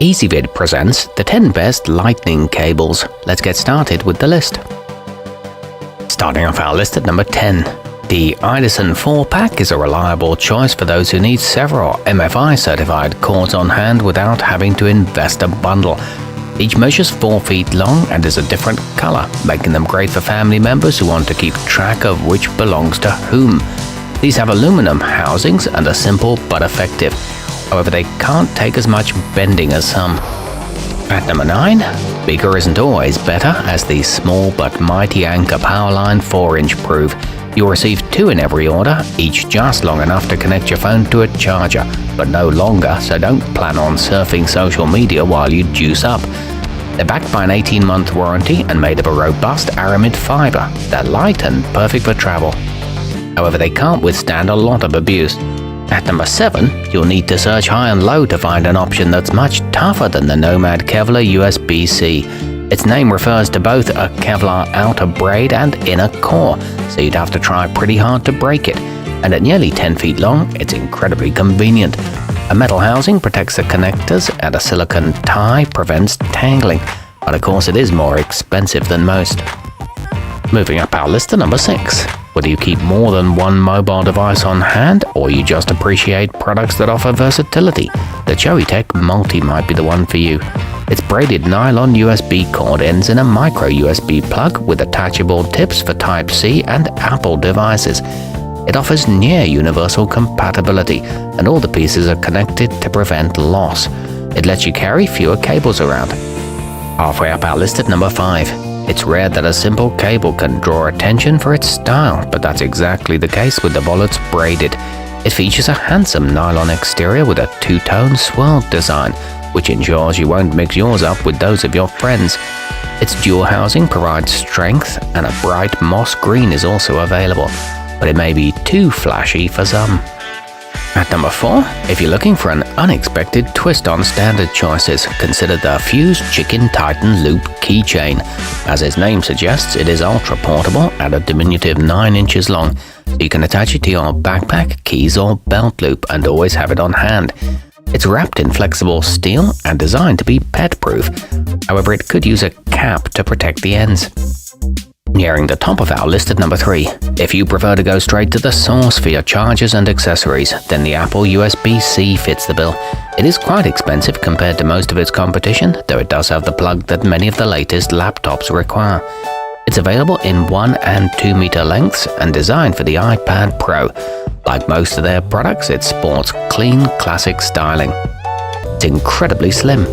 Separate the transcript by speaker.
Speaker 1: EasyVid presents the 10 best lightning cables. Let's get started with the list. Starting off our list at number 10. The Edison 4-pack is a reliable choice for those who need several MFI certified cords on hand without having to invest a bundle. Each measures 4 feet long and is a different color, making them great for family members who want to keep track of which belongs to whom. These have aluminum housings and are simple but effective. However, they can't take as much bending as some. At number 9, bigger isn't always better, as the small but mighty Anker PowerLine 4-inch prove. You'll receive 2 in every order, each just long enough to connect your phone to a charger, but no longer, so don't plan on surfing social media while you juice up. They're backed by an 18-month warranty and made of a robust aramid fiber. They're light and perfect for travel. However, they can't withstand a lot of abuse. At number 7, you'll need to search high and low to find an option that's much tougher than the Nomad Kevlar USB-C. Its name refers to both a Kevlar outer braid and inner core, so you'd have to try pretty hard to break it. And at nearly 10 feet long, it's incredibly convenient. A metal housing protects the connectors and a silicone tie prevents tangling, but of course it is more expensive than most. Moving up our list to number 6. Whether you keep more than one mobile device on hand or you just appreciate products that offer versatility, the Joytech Multi might be the one for you. Its braided nylon USB cord ends in a micro USB plug with attachable tips for Type-C and Apple devices. It offers near universal compatibility, and all the pieces are connected to prevent loss. It lets you carry fewer cables around. Halfway up our list at number 5. It's rare that a simple cable can draw attention for its style, but that's exactly the case with the volutz braided. It features a handsome nylon exterior with a 2-tone swirled design, which ensures you won't mix yours up with those of your friends. Its dual housing provides strength, and a bright moss green is also available, but it may be too flashy for some. At number 4, if you're looking for an unexpected twist on standard choices, consider the Fuse Chicken Titan Loop keychain. As its name suggests, it is ultra portable at a diminutive 9 inches long, so you can attach it to your backpack, keys or belt loop and always have it on hand. It's wrapped in flexible steel and designed to be pet-proof. However, it could use a cap to protect the ends. Nearing the top of our list at number 3. If you prefer to go straight to the source for your chargers and accessories, then the Apple USB-C fits the bill. It is quite expensive compared to most of its competition, though it does have the plug that many of the latest laptops require. It's available in 1 and 2 meter lengths and designed for the iPad Pro. Like most of their products, it sports clean, classic styling. It's incredibly slim.